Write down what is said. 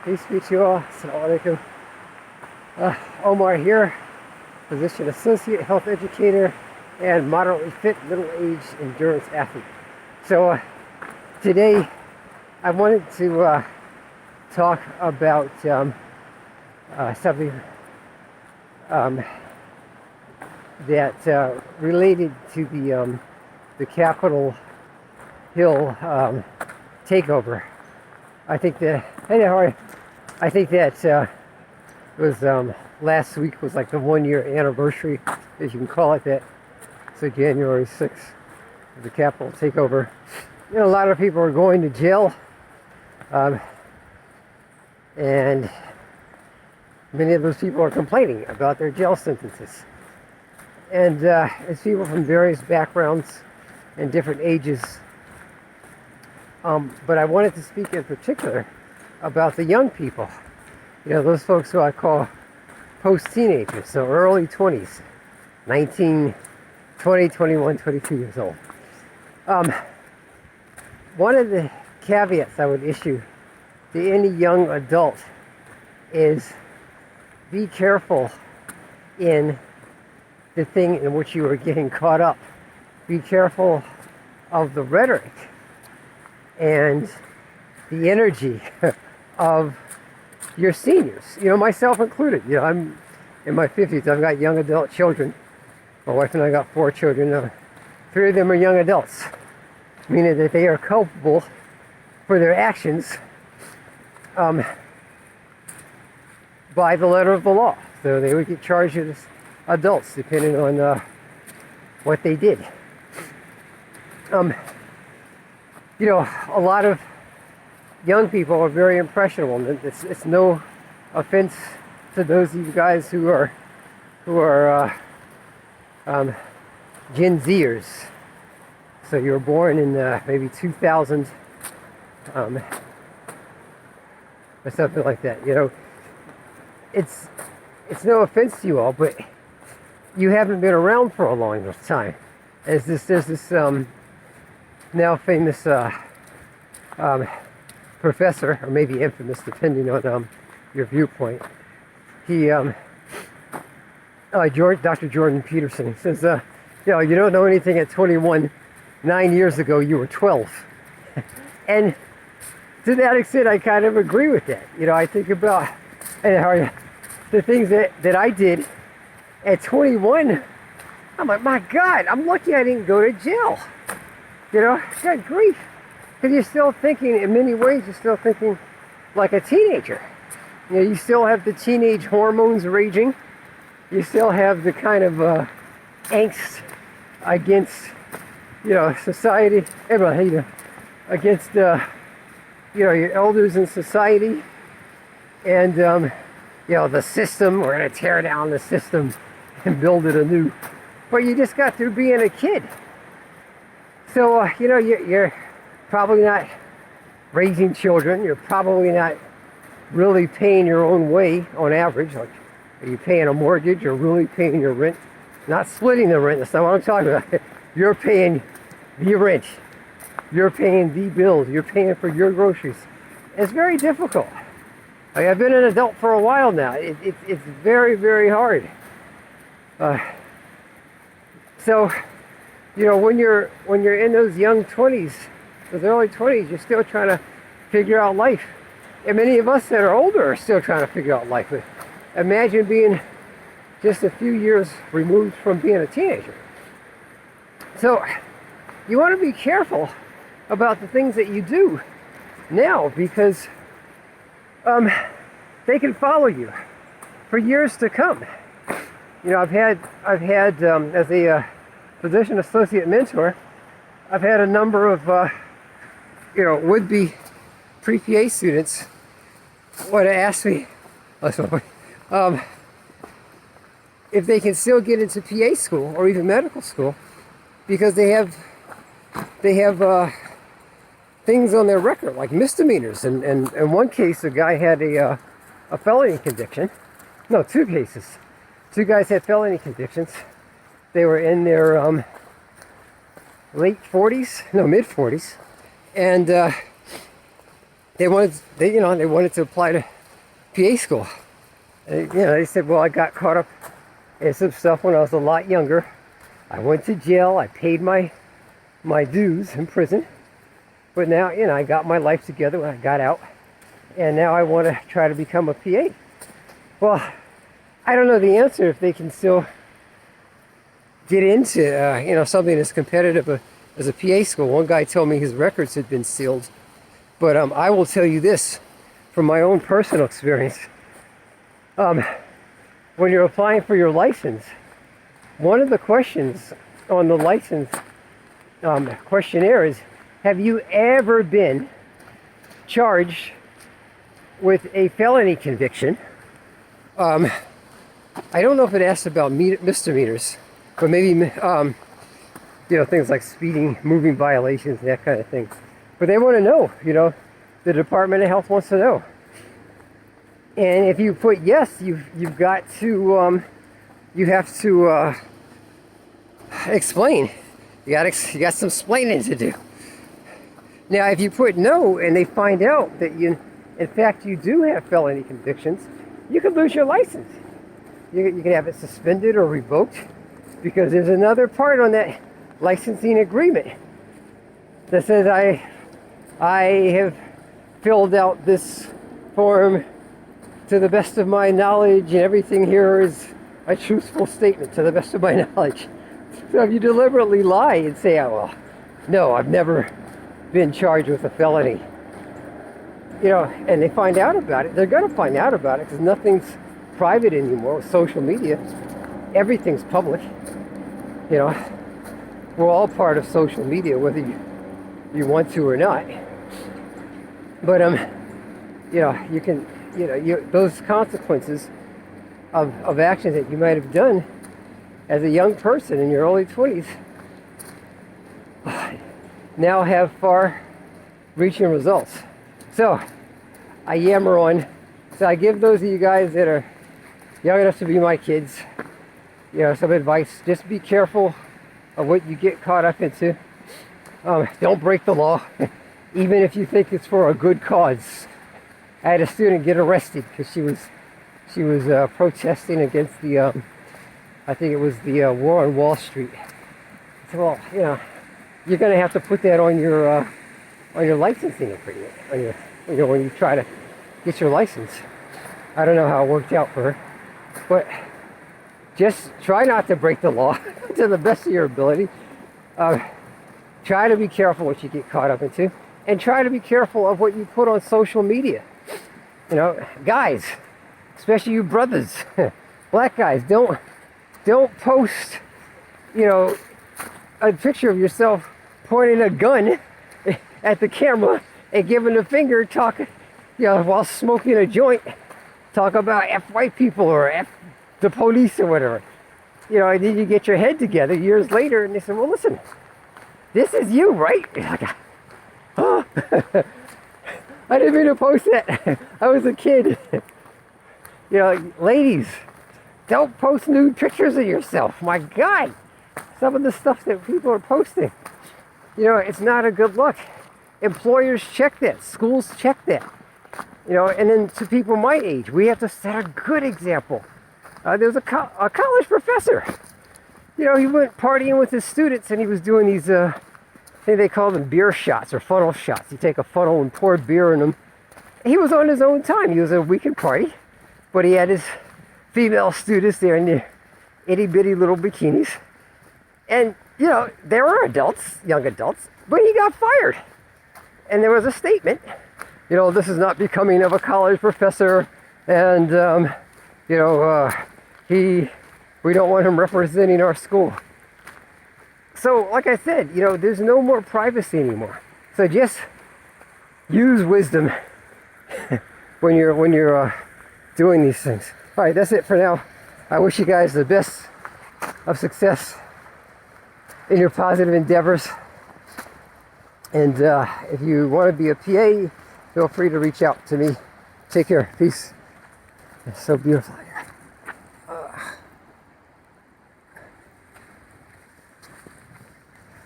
Peace be to you all. Assalamu alaikum. Omar here, physician associate, health educator, and moderately fit middle-aged endurance athlete. So today I wanted to talk about something that related to the Capitol Hill takeover. I think that, hey, how are you? I think that was last week was like the 1-year anniversary, as you can call it that. So January 6th, the Capitol takeover. You know, a lot of people are going to jail, and many of those people are complaining about their jail sentences. And it's people from various backgrounds and different ages. But I wanted to speak in particular about the young people. You know, those folks who I call post-teenagers, so early 20s, 19, 20, 21, 22 years old. One of the caveats I would issue to any young adult is be careful in the thing in which you are getting caught up. Be careful of the rhetoric and the energy of your seniors, you know, myself included. You know, I'm in my 50s. I've got young adult children. My wife and I got 4 children. 3 of them are young adults, meaning that they are culpable for their actions by the letter of the law. So they would get charged as adults, depending on what they did. You know, a lot of young people are very impressionable. It's no offense to those of you guys who are Gen Zers. So you were born in maybe 2000 or something like that. You know, it's no offense to you all, but you haven't been around for a long enough time. There's this now famous professor, or maybe infamous, depending on your viewpoint. He, Dr. Jordan Peterson, says, you know, you don't know anything at 21. 9 years ago, you were 12. And to that extent, I kind of agree with that. You know, I think about, hey, how are you? The things that I did at 21. I'm like, my God, I'm lucky I didn't go to jail. You know, God grief. Because you're still thinking, in many ways, you're still thinking like a teenager. You know, you still have the teenage hormones raging. You still have the kind of angst against, you know, society. Everyone, how you doing? Against, you know, your elders in society. And, you know, the system. We're going to tear down the system and build it anew. But you just got through being a kid. So, you know, you're probably not raising children. You're probably not really paying your own way on average. Like, are you paying a mortgage or really paying your rent? Not splitting the rent. That's not what I'm talking about. You're paying the rent. You're paying the bills. You're paying for your groceries. It's very difficult. Like, I've been an adult for a while now. It's very, very hard. So, you know, when you're in those young 20s, those early 20s, you're still trying to figure out life. And many of us that are older are still trying to figure out life. But imagine being just a few years removed from being a teenager. So you want to be careful about the things that you do now, because they can follow you for years to come. You know, I've had as a physician associate mentor, I've had a number of you know, would-be pre-PA students want to ask me if they can still get into PA school or even medical school because they have things on their record like misdemeanors. And in one case, a guy had a felony conviction. No, 2 cases. 2 guys had felony convictions. They were in their mid 40s, and they wanted to apply to PA school. They said, well, I got caught up in some stuff when I was a lot younger. I went to jail. I paid my dues in prison. But now, I got my life together when I got out. And now I want to try to become a PA. Well, I don't know the answer if they can still get into, something as competitive as a PA school. One guy told me his records had been sealed. But I will tell you this, from my own personal experience. When you're applying for your license, one of the questions on the license questionnaire is, have you ever been charged with a felony conviction? I don't know if it asks about misdemeanors, but maybe things like speeding, moving violations, and that kind of thing. But they want to know, the Department of Health wants to know. And if you put yes, you've got to you have to explain. You got some explaining to do. Now, if you put no and they find out that in fact you do have felony convictions, you could lose your license. You can have it suspended or revoked, because there's another part on that licensing agreement that says I have filled out this form to the best of my knowledge, and everything here is a truthful statement to the best of my knowledge. So if you deliberately lie and say, oh, well, no, I've never been charged with a felony, and they find out about it, they're going to find out about it, because nothing's private anymore with social media. Everything's public. We're all part of social media, whether you want to or not. But you can, those consequences of actions that you might have done as a young person in your early 20s now have far-reaching results. So I yammer on. So I give those of you guys that are young enough to be my kids, some advice. Just be careful of what you get caught up into. Don't break the law, even if you think it's for a good cause. I had a student get arrested because she was protesting against the I think it was the war on Wall Street. I said, well, you're going to have to put that on your licensing agreement when you try to get your license. I don't know how it worked out for her, but just try not to break the law to the best of your ability. Try to be careful what you get caught up into, and try to be careful of what you put on social media. Guys, especially you brothers, black guys, don't post, a picture of yourself pointing a gun at the camera and giving a finger, talking, while smoking a joint, talk about F white people or F the police or whatever. And then you get your head together years later and they say, well, listen, this is you, right? You're like, oh, I didn't mean to post that. I was a kid. Ladies, don't post nude pictures of yourself. My God, some of the stuff that people are posting, it's not a good look. Employers check that. Schools check that. And then to people my age, we have to set a good example. There's a college professor. He went partying with his students and he was doing these, I think they call them beer shots or funnel shots. You take a funnel and pour beer in them. He was on his own time. He was at a weekend party, but he had his female students there in their itty bitty little bikinis. And, they were adults, young adults, but he got fired. And there was a statement, this is not becoming of a college professor, and, we don't want him representing our school. So, like I said, there's no more privacy anymore. So just use wisdom when you're doing these things. All right, that's it for now. I wish you guys the best of success in your positive endeavors. And if you want to be a PA, feel free to reach out to me. Take care. Peace. It's so beautiful.